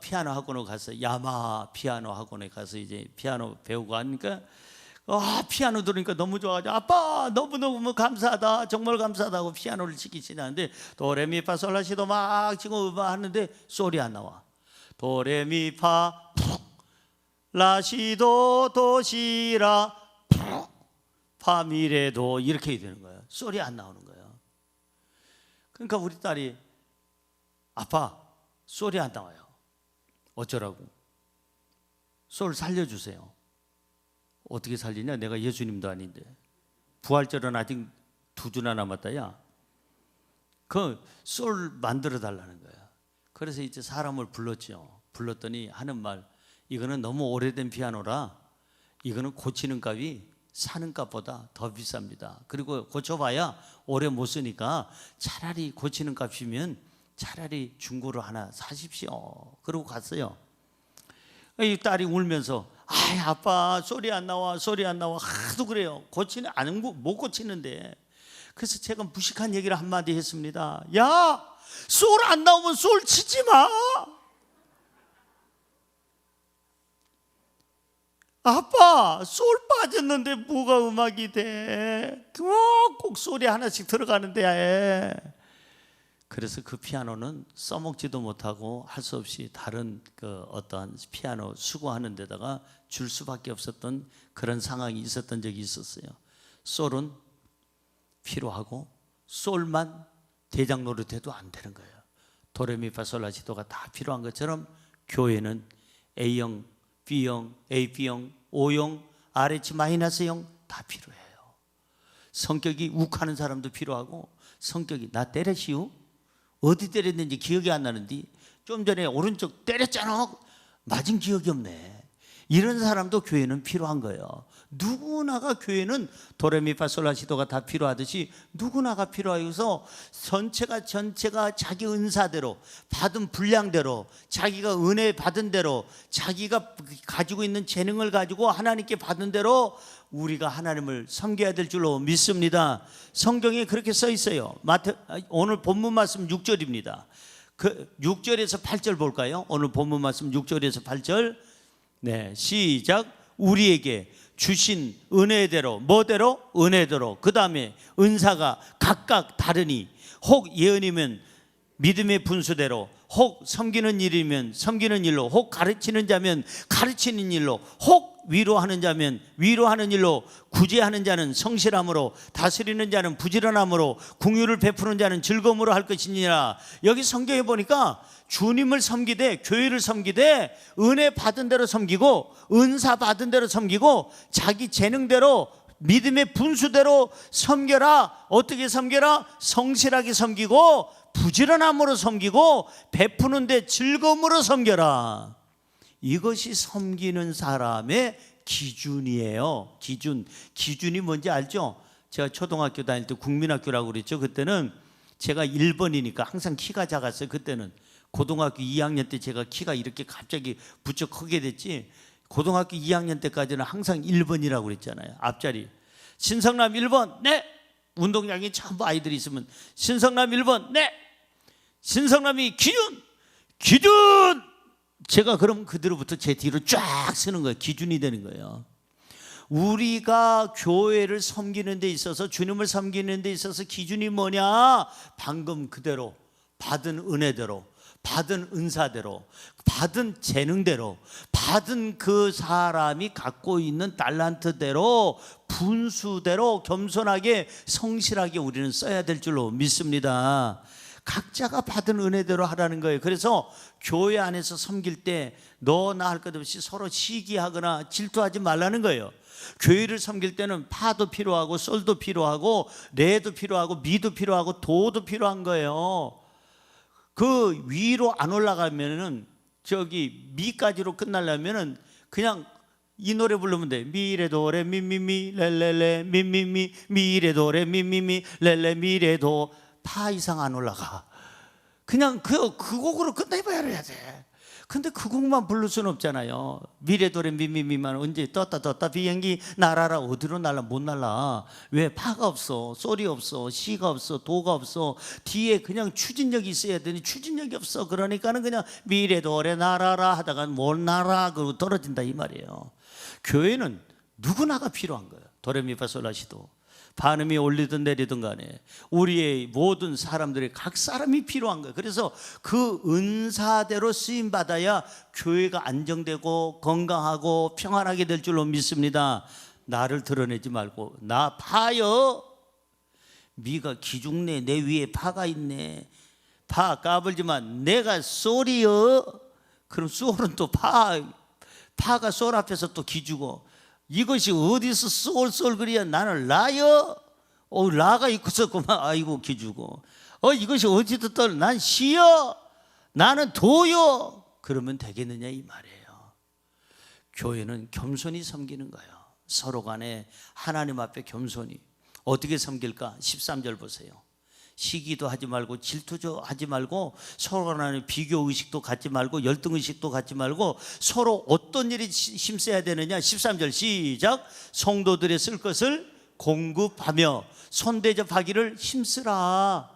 피아노 학원에 가서 야마하 피아노 학원에 가서 이제 피아노 배우고 하니까 피아노 들으니까 너무 좋아가지고 아빠 너무너무 감사하다 정말 감사하다 하고 피아노를 치기시는데 도레미파솔라시도 막 치고 하는데 소리 안 나와. 도레미파 라시도 도시라 파미레도 이렇게 되는 거예요. 소리 안 나오는 거예요. 그러니까 우리 딸이 아빠 소리 안 나와요. 어쩌라고? 솔 살려주세요. 어떻게 살리냐? 내가 예수님도 아닌데 부활절은 아직 2주나 남았다. 야, 그 솔 만들어 달라는 거야. 그래서 이제 사람을 불렀죠. 불렀더니 하는 말, 이거는 너무 오래된 피아노라 이거는 고치는 값이 사는 값보다 더 비쌉니다. 그리고 고쳐봐야 오래 못 쓰니까 차라리 고치는 값이면 차라리 중고로 하나 사십시오. 그러고 갔어요. 이 딸이 울면서 아빠 소리 안 나와 소리 안 나와 하도 그래요. 고치는 못 고치는데. 그래서 제가 무식한 얘기를 한마디 했습니다. 야, 솔 안 나오면 솔 치지 마. 아빠 솔 빠졌는데 뭐가 음악이 돼? 꼭 소리 하나씩 들어가는데. 그래서 그 피아노는 써먹지도 못하고 할 수 없이 다른 그 어떠한 피아노 수거하는 데다가 줄 수밖에 없었던 그런 상황이 있었던 적이 있었어요. 솔은 필요하고 솔만 대장 노릇해도 안 되는 거예요. 도레미파솔라시도가 다 필요한 것처럼 교회는 A형, B형, AB형, O형, RH 마이너스형 다 필요해요. 성격이 욱하는 사람도 필요하고 성격이 나 때렸시오? 어디 때렸는지 기억이 안 나는데 좀 전에 오른쪽 때렸잖아. 맞은 기억이 없네. 이런 사람도 교회는 필요한 거예요. 누구나가 교회는 도레미파솔라시도가 다 필요하듯이 누구나가 필요해서 전체가 자기 은사대로 받은 분량대로 자기가 은혜 받은 대로 자기가 가지고 있는 재능을 가지고 하나님께 받은 대로 우리가 하나님을 섬겨야 될 줄로 믿습니다. 성경에 그렇게 써 있어요. 오늘 본문 말씀 6절입니다. 그 6절에서 8절 볼까요? 오늘 본문 말씀 6절에서 8절. 네, 시작. 우리에게 주신 은혜대로 뭐대로? 은혜대로. 그 다음에 은사가 각각 다르니 혹 예언이면 믿음의 분수대로, 혹 섬기는 일이면 섬기는 일로, 혹 가르치는 자면 가르치는 일로, 혹 위로하는 자면 위로하는 일로, 구제하는 자는 성실함으로, 다스리는 자는 부지런함으로, 긍휼을 베푸는 자는 즐거움으로 할 것이니라. 여기 성경에 보니까 주님을 섬기되 교회를 섬기되 은혜 받은 대로 섬기고 은사 받은 대로 섬기고 자기 재능대로 믿음의 분수대로 섬겨라. 어떻게 섬겨라? 성실하게 섬기고 부지런함으로 섬기고 베푸는데 즐거움으로 섬겨라. 이것이 섬기는 사람의 기준이에요. 기준이 뭔지 알죠? 제가 초등학교 다닐 때 국민학교라고 그랬죠. 그때는 제가 1번이니까 항상 키가 작았어요. 그때는 고등학교 2학년 때 제가 키가 이렇게 갑자기 부쩍 크게 됐지, 고등학교 2학년 때까지는 항상 1번이라고 그랬잖아요. 앞자리. 신성남 1번 네. 운동장에 전부 아이들이 있으면 신성남 1번 네. 신성남이 기준. 제가 그럼 그대로부터 제 뒤로 쫙 쓰는 거예요. 기준이 되는 거예요. 우리가 교회를 섬기는 데 있어서, 주님을 섬기는 데 있어서 기준이 뭐냐? 방금 그대로 받은 은혜대로, 받은 은사대로, 받은 재능대로, 받은 그 사람이 갖고 있는 달란트대로, 분수대로 겸손하게 성실하게 우리는 써야 될 줄로 믿습니다. 각자가 받은 은혜대로 하라는 거예요. 그래서 교회 안에서 섬길 때 너나 할 것 없이 서로 시기하거나 질투하지 말라는 거예요. 교회를 섬길 때는 파도 필요하고 솔도 필요하고 레도 필요하고 미도 필요하고 도도 필요한 거예요. 그 위로 안 올라가면은 저기 미까지로 끝나려면은 그냥 이 노래 부르면 돼. 미레도레 미미미 렐레레 미미미 미레도레 미미미 렐레 미레도. 파 이상 안 올라가. 그냥 그 곡으로 끝내버려야 돼. 근데 그 곡만 부를 수는 없잖아요. 미래도래 미미미만 언제 떴다 비행기 날아라. 어디로 날라? 못 날라. 왜? 파가 없어, 솔이 없어, 시가 없어, 도가 없어. 뒤에 그냥 추진력이 있어야 되니 추진력이 없어. 그러니까는 그냥 미래도래 날아라 하다가 못 날아 그러고 떨어진다 이 말이에요. 교회는 누구나가 필요한 거예요. 도레미파솔라시도 반음이 올리든 내리든 간에 우리의 모든 사람들의 각 사람이 필요한 거예요. 그래서 그 은사대로 쓰임 받아야 교회가 안정되고 건강하고 평안하게 될 줄로 믿습니다. 나를 드러내지 말고 나 파여. 미가 기죽네. 내 위에 파가 있네. 파 까불지만 내가 쏠이여. 그럼 쏠은 또 파가 쏠 앞에서 또 기죽어. 이것이 어디서 쏠쏠거리야. 나는 라여. 라가 있었구만. 아이고 기주고. 이것이 어디서 떨. 난 시여. 나는 도요. 그러면 되겠느냐 이 말이에요. 교회는 겸손히 섬기는 거예요. 서로 간에 하나님 앞에 겸손히. 어떻게 섬길까? 13절 보세요. 시기도 하지 말고 질투도 하지 말고 서로 간에 비교 의식도 갖지 말고 열등 의식도 갖지 말고 서로 어떤 일이 힘써야 되느냐. 13절 시작. 성도들의 쓸 것을 공급하며 손대접하기를 힘쓰라.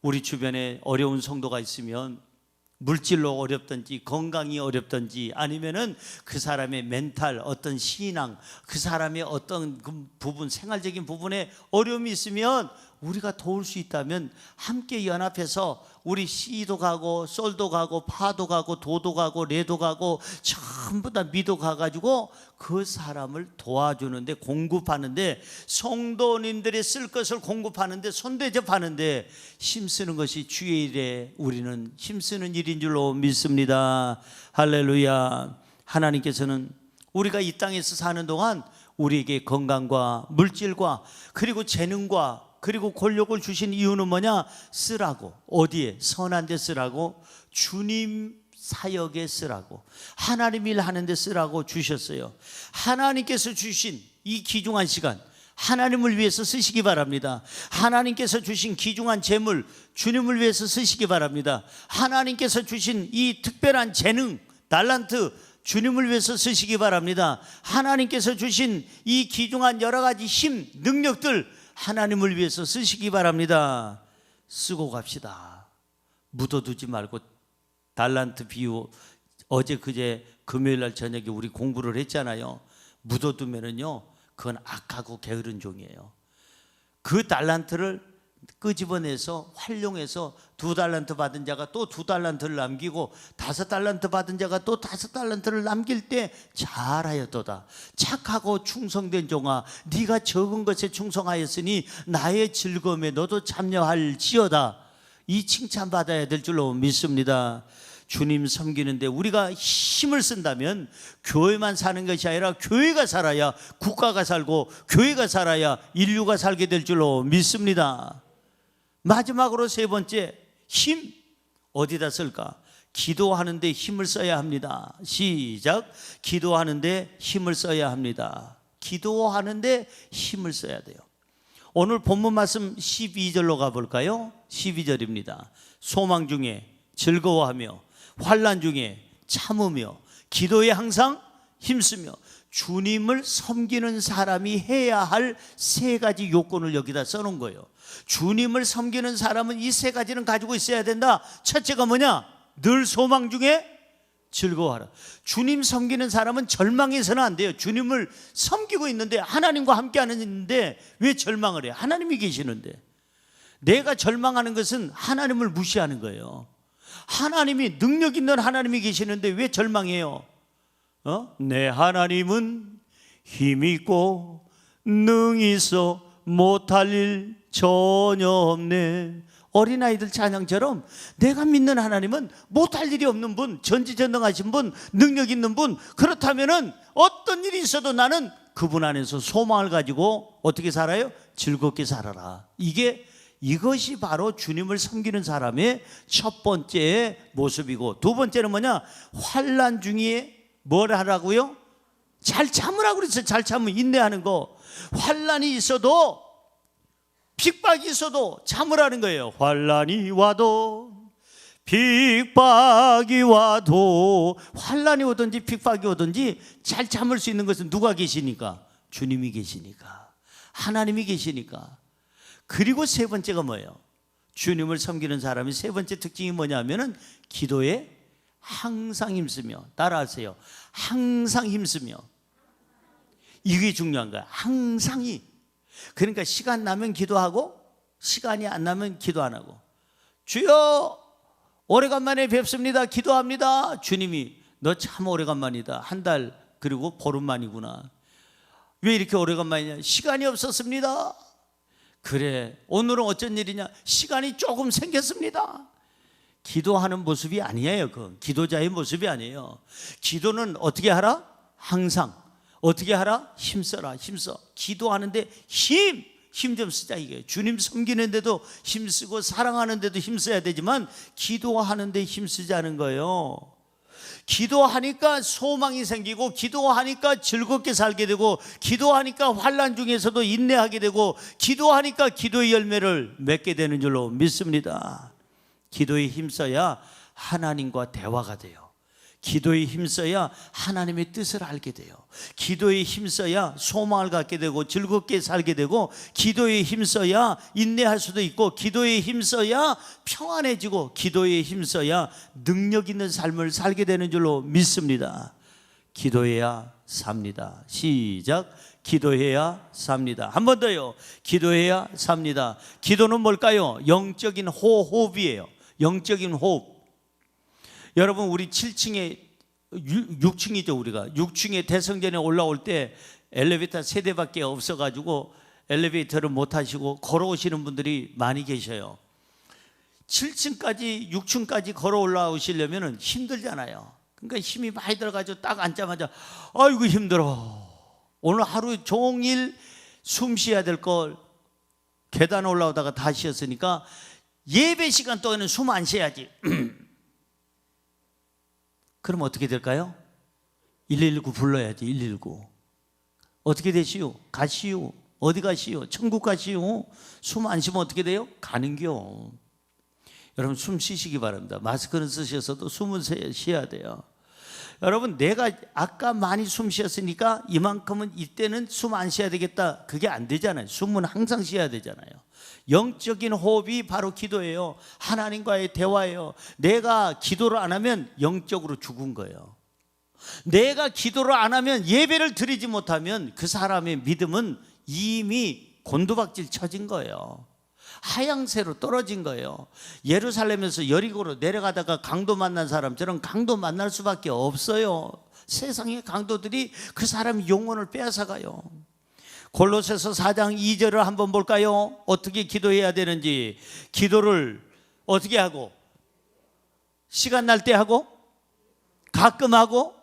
우리 주변에 어려운 성도가 있으면 물질로 어렵든지 건강이 어렵든지 아니면은 그 사람의 멘탈 어떤 신앙 그 사람의 어떤 그 부분 생활적인 부분에 어려움이 있으면 우리가 도울 수 있다면 함께 연합해서 우리 시도 가고 솔도 가고 파도 가고 도도 가고 레도 가고 전부 다 미도 가가지고 그 사람을 도와주는데 공급하는데 성도님들이 쓸 것을 공급하는데 손대접하는데 힘쓰는 것이 주의 일에 우리는 힘쓰는 일인 줄로 믿습니다. 할렐루야. 하나님께서는 우리가 이 땅에서 사는 동안 우리에게 건강과 물질과 그리고 재능과 그리고 권력을 주신 이유는 뭐냐? 쓰라고. 어디에? 선한 데 쓰라고. 주님 사역에 쓰라고. 하나님 일 하는 데 쓰라고 주셨어요. 하나님께서 주신 이 귀중한 시간 하나님을 위해서 쓰시기 바랍니다. 하나님께서 주신 귀중한 재물 주님을 위해서 쓰시기 바랍니다. 하나님께서 주신 이 특별한 재능 달란트 주님을 위해서 쓰시기 바랍니다. 하나님께서 주신 이 귀중한 여러 가지 힘 능력들 하나님을 위해서 쓰시기 바랍니다. 쓰고 갑시다. 묻어두지 말고. 달란트 비유 어제 그제 금요일날 저녁에 우리 공부를 했잖아요. 묻어두면은요 그건 악하고 게으른 종이에요. 그 달란트를 끄집어내서 활용해서 2달란트 받은 자가 또 2달란트를 남기고 5달란트 받은 자가 또 5달란트를 남길 때 잘하였도다. 착하고 충성된 종아 네가 적은 것에 충성하였으니 나의 즐거움에 너도 참여할지어다. 이 칭찬받아야 될 줄로 믿습니다. 주님 섬기는데 우리가 힘을 쓴다면 교회만 사는 것이 아니라 교회가 살아야 국가가 살고 교회가 살아야 인류가 살게 될 줄로 믿습니다. 마지막으로 세 번째 힘 어디다 쓸까? 기도하는데 힘을 써야 합니다. 시작. 기도하는데 힘을 써야 합니다. 기도하는데 힘을 써야 돼요. 오늘 본문 말씀 12절로 가볼까요? 12절입니다. 소망 중에 즐거워하며 환난 중에 참으며 기도에 항상 힘쓰며 주님을 섬기는 사람이 해야 할 세 가지 요건을 여기다 써놓은 거예요. 주님을 섬기는 사람은 이 세 가지는 가지고 있어야 된다. 첫째가 뭐냐? 늘 소망 중에 즐거워하라. 주님 섬기는 사람은 절망해서는 안 돼요. 주님을 섬기고 있는데 하나님과 함께 하는데 왜 절망을 해? 하나님이 계시는데. 내가 절망하는 것은 하나님을 무시하는 거예요. 하나님이 능력 있는 하나님이 계시는데 왜 절망해요? 내 하나님은 힘이 있고 능히 있어 못할 일 전혀 없네. 어린아이들 찬양처럼 내가 믿는 하나님은 못할 일이 없는 분, 전지전능하신 분, 능력 있는 분. 그렇다면은 어떤 일이 있어도 나는 그분 안에서 소망을 가지고 어떻게 살아요? 즐겁게 살아라. 이것이 바로 주님을 섬기는 사람의 첫 번째 모습이고, 두 번째는 뭐냐? 환난 중에 뭘 하라고요? 잘 참으라고 그랬어요. 잘 참으면 인내하는 거. 환난이 있어도 핍박이 있어도 참으라는 거예요. 환난이 와도 핍박이 와도, 환난이 오든지 핍박이 오든지 잘 참을 수 있는 것은 누가 계시니까? 주님이 계시니까, 하나님이 계시니까. 그리고 세 번째가 뭐예요? 주님을 섬기는 사람이 세 번째 특징이 뭐냐면은 기도에 항상 힘쓰며. 따라하세요. 항상 힘쓰며. 이게 중요한 거야. 항상이. 그러니까 시간 나면 기도하고, 시간이 안 나면 기도 안 하고. 주여 오래간만에 뵙습니다, 기도합니다. 주님이 너 참 오래간만이다. 한 달 그리고 보름 만이구나. 왜 이렇게 오래간만이냐? 시간이 없었습니다. 그래, 오늘은 어쩐 일이냐? 시간이 조금 생겼습니다. 기도하는 모습이 아니에요. 그 기도자의 모습이 아니에요. 기도는 어떻게 하라? 항상. 어떻게 하라? 힘써라. 힘써. 기도하는데 힘 좀 쓰자 이게. 주님 섬기는데도 힘쓰고 사랑하는데도 힘써야 되지만 기도하는데 힘쓰자는 거예요. 기도하니까 소망이 생기고, 기도하니까 즐겁게 살게 되고, 기도하니까 환난 중에서도 인내하게 되고, 기도하니까 기도의 열매를 맺게 되는 줄로 믿습니다. 기도에 힘써야 하나님과 대화가 돼요. 기도에 힘써야 하나님의 뜻을 알게 돼요. 기도에 힘써야 소망을 갖게 되고 즐겁게 살게 되고, 기도에 힘써야 인내할 수도 있고, 기도에 힘써야 평안해지고, 기도에 힘써야 능력 있는 삶을 살게 되는 줄로 믿습니다. 기도해야 삽니다. 시작. 기도해야 삽니다. 한 번 더요. 기도해야 삽니다. 기도는 뭘까요? 영적인 호흡이에요. 영적인 호흡. 여러분, 우리 7층에 6층이죠. 우리가 6층에 대성전에 올라올 때 엘리베이터 세대밖에 없어가지고 엘리베이터를 못 타시고 걸어오시는 분들이 많이 계셔요. 7층까지 6층까지 걸어 올라오시려면 힘들잖아요. 그러니까 힘이 많이 들어가지고 딱 앉자마자 아이고 힘들어. 오늘 하루 종일 숨 쉬어야 될 걸 계단 올라오다가 다 쉬었으니까 예배 시간 동안은 숨 안 쉬어야지. 그럼 어떻게 될까요? 119 불러야지. 119. 어떻게 되시오? 가시오. 어디 가시오? 천국 가시오. 숨 안 쉬면 어떻게 돼요? 가는겨. 여러분, 숨 쉬시기 바랍니다. 마스크는 쓰셔서도 숨은 쉬어야 돼요. 여러분, 내가 아까 많이 숨 쉬었으니까 이만큼은 이때는 숨 안 쉬어야 되겠다, 그게 안 되잖아요. 숨은 항상 쉬어야 되잖아요. 영적인 호흡이 바로 기도예요. 하나님과의 대화예요. 내가 기도를 안 하면 영적으로 죽은 거예요. 내가 기도를 안 하면, 예배를 드리지 못하면 그 사람의 믿음은 이미 곤두박질 쳐진 거예요. 하향세로 떨어진 거예요. 예루살렘에서 여리고로 내려가다가 강도 만난 사람처럼 강도 만날 수밖에 없어요. 세상의 강도들이 그 사람 영혼을 빼앗아가요. 골로새서 4장 2절을 한번 볼까요? 어떻게 기도해야 되는지. 기도를 어떻게 하고? 시간 날 때 하고, 가끔 하고,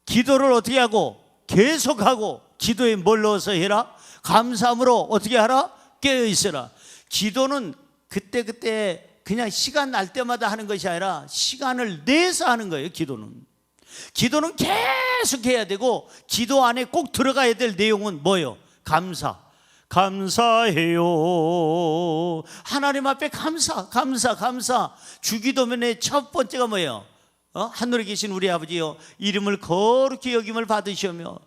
기도를 어떻게 하고? 계속하고. 기도에 뭘 넣어서 해라? 감사함으로 어떻게 하라? 깨어 있어라. 기도는 그때그때 그냥 시간 날 때마다 하는 것이 아니라 시간을 내서 하는 거예요. 기도는 계속 해야 되고, 기도 안에 꼭 들어가야 될 내용은 뭐예요? 감사해요. 하나님 앞에 감사. 주기도문의 첫 번째가 뭐예요? 하늘에 계신 우리 아버지요, 이름을 거룩히 여김을 받으시오며.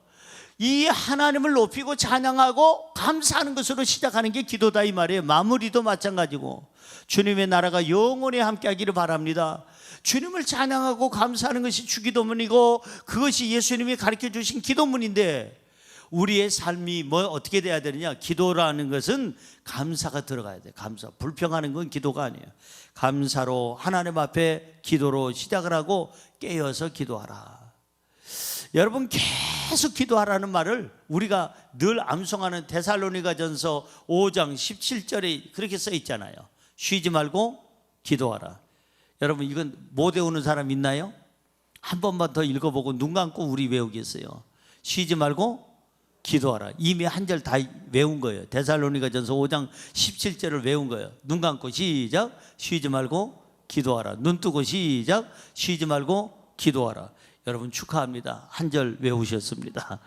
이 하나님을 높이고 찬양하고 감사하는 것으로 시작하는 게 기도다, 이 말이에요. 마무리도 마찬가지고. 주님의 나라가 영원히 함께하기를 바랍니다. 주님을 찬양하고 감사하는 것이 주기도문이고, 그것이 예수님이 가르쳐 주신 기도문인데, 우리의 삶이 어떻게 돼야 되느냐? 기도라는 것은 감사가 들어가야 돼요. 감사. 불평하는 건 기도가 아니에요. 감사로 하나님 앞에 기도로 시작을 하고 깨어서 기도하라. 여러분, 계속 기도하라는 말을 우리가 늘 암송하는 데살로니가전서 5장 17절에 그렇게 써 있잖아요. 쉬지 말고 기도하라. 여러분, 이건 못 외우는 사람 있나요? 한 번만 더 읽어보고 눈 감고 우리 외우겠어요. 쉬지 말고 기도하라. 이미 한 절 다 외운 거예요. 데살로니가전서 5장 17절을 외운 거예요. 눈 감고 시작. 쉬지 말고 기도하라. 눈 뜨고 시작. 쉬지 말고 기도하라. 여러분, 축하합니다. 한 절 외우셨습니다.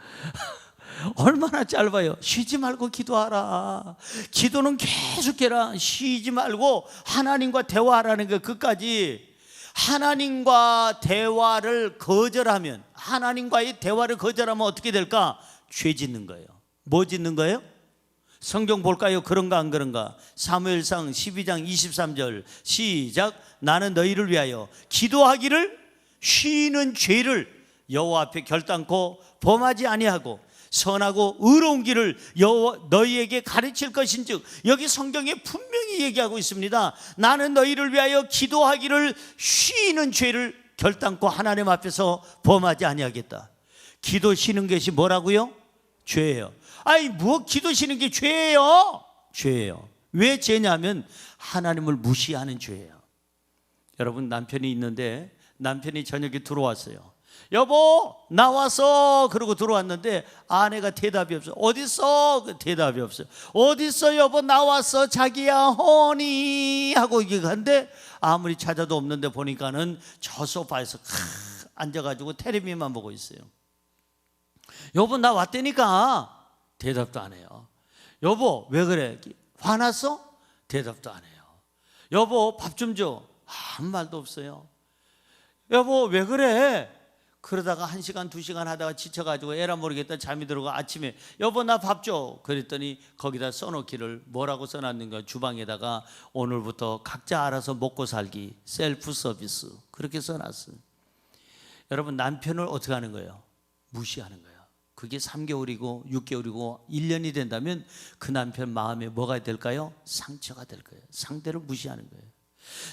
얼마나 짧아요. 쉬지 말고 기도하라. 기도는 계속해라. 쉬지 말고 하나님과 대화하라는 거, 끝까지. 하나님과 대화를 거절하면, 하나님과의 대화를 거절하면 어떻게 될까? 죄 짓는 거예요. 뭐 짓는 거예요? 성경 볼까요? 그런가 안 그런가? 사무엘상 12장 23절 시작. 나는 너희를 위하여 기도하기를 쉬는 죄를 여호와 앞에 결단코 범하지 아니하고 선하고 의로운 길을 너희에게 가르칠 것인즉, 여기 성경에 분명히 얘기하고 있습니다. 나는 너희를 위하여 기도하기를 쉬는 죄를 결단코 하나님 앞에서 범하지 아니하겠다. 기도 쉬는 것이 뭐라고요? 죄예요. 아니, 뭐 기도 쉬는 게 죄예요? 죄예요. 왜 죄냐면 하나님을 무시하는 죄예요. 여러분, 남편이 있는데 남편이 저녁에 들어왔어요. 여보 나왔어 그러고 들어왔는데 아내가 대답이 없어. 어딨어? 대답이 없어요. 어딨어 여보, 나왔어 자기야 허니 하고 얘기하는데 아무리 찾아도 없는데 보니까는 저 소파에서 앉아가지고 텔레비만 보고 있어요. 여보 나 왔다니까. 대답도 안 해요. 여보 왜 그래? 화났어? 대답도 안 해요. 여보 밥 좀 줘. 아무 말도 없어요. 여보 왜 그래? 그러다가 1시간 2시간 하다가 지쳐가지고 에라 모르겠다 잠이 들어가 아침에 여보 나 밥 줘. 그랬더니 거기다 써놓기를 뭐라고 써놨는가? 주방에다가 오늘부터 각자 알아서 먹고 살기 셀프 서비스 그렇게 써놨어요. 여러분, 남편을 어떻게 하는 거예요? 무시하는 거예요. 그게 3개월이고 6개월이고 1년이 된다면 그 남편 마음에 뭐가 될까요? 상처가 될 거예요. 상대를 무시하는 거예요.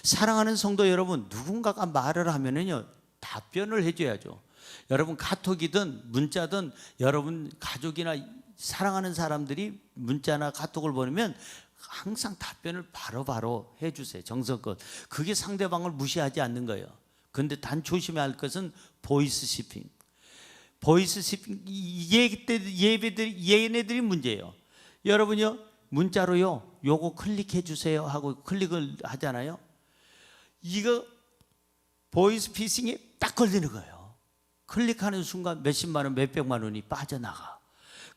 사랑하는 성도 여러분, 누군가가 말을 하면은요 답변을 해줘야죠. 여러분, 카톡이든 문자든 여러분 가족이나 사랑하는 사람들이 문자나 카톡을 보내면 항상 답변을 바로바로 해주세요. 정성껏. 그게 상대방을 무시하지 않는 거예요. 그런데 단 조심해야 할 것은 보이스시핑. 보이스시핑 얘네들이 문제예요. 여러분요 문자로요 요거 클릭해 주세요 하고 클릭을 하잖아요. 이거 보이스피싱에 딱 걸리는 거예요. 클릭하는 순간 몇십만 원 몇백만 원이 빠져나가.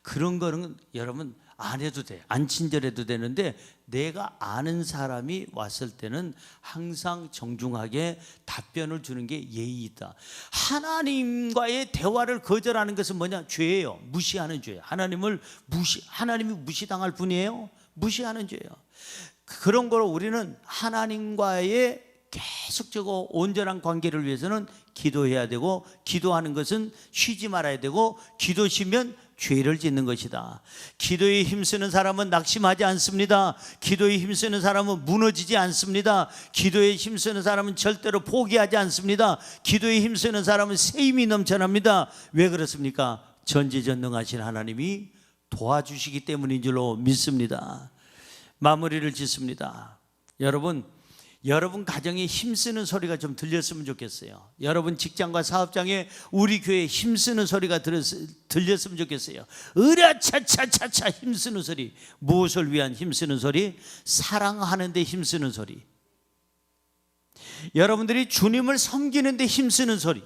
그런 거는 여러분 안 해도 돼. 안 친절해도 되는데 내가 아는 사람이 왔을 때는 항상 정중하게 답변을 주는 게 예의이다. 하나님과의 대화를 거절하는 것은 뭐냐? 죄예요. 무시하는 죄예요. 하나님이 무시당할 분이에요. 무시하는 죄예요. 그런 거로 우리는 하나님과의 계속적으로 온전한 관계를 위해서는 기도해야 되고, 기도하는 것은 쉬지 말아야 되고, 기도 쉬면 죄를 짓는 것이다. 기도에 힘쓰는 사람은 낙심하지 않습니다. 기도에 힘쓰는 사람은 무너지지 않습니다. 기도에 힘쓰는 사람은 절대로 포기하지 않습니다. 기도에 힘쓰는 사람은 새 힘이 넘쳐납니다. 왜 그렇습니까? 전지전능하신 하나님이 도와주시기 때문인 줄로 믿습니다. 마무리를 짓습니다. 여러분 가정에 힘쓰는 소리가 좀 들렸으면 좋겠어요. 여러분 직장과 사업장에 우리 교회에 힘쓰는 소리가 들렸으면 좋겠어요. 으랴차차차차 힘쓰는 소리. 무엇을 위한 힘쓰는 소리? 사랑하는 데 힘쓰는 소리. 여러분들이 주님을 섬기는 데 힘쓰는 소리.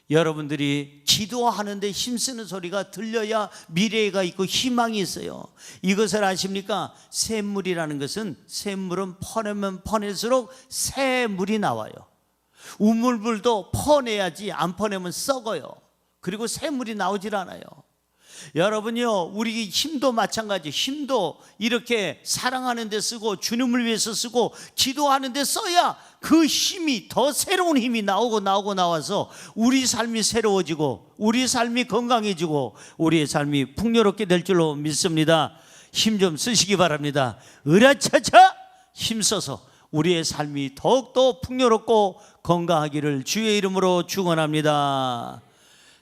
여러분들이 기도하는 데 힘쓰는 소리가 들려야 미래가 있고 희망이 있어요. 이것을 아십니까? 샘물이라는 것은, 샘물은 퍼내면 퍼낼수록 새 물이 나와요. 우물물도 퍼내야지 안 퍼내면 썩어요. 그리고 새 물이 나오질 않아요. 여러분요, 우리 힘도 마찬가지. 힘도 이렇게 사랑하는 데 쓰고 주님을 위해서 쓰고 기도하는 데 써야 그 힘이, 더 새로운 힘이 나와서 우리 삶이 새로워지고 우리 삶이 건강해지고 우리의 삶이 풍요롭게 될 줄로 믿습니다. 힘 좀 쓰시기 바랍니다. 으라차차 힘써서 우리의 삶이 더욱더 풍요롭고 건강하기를 주의 이름으로 축원합니다.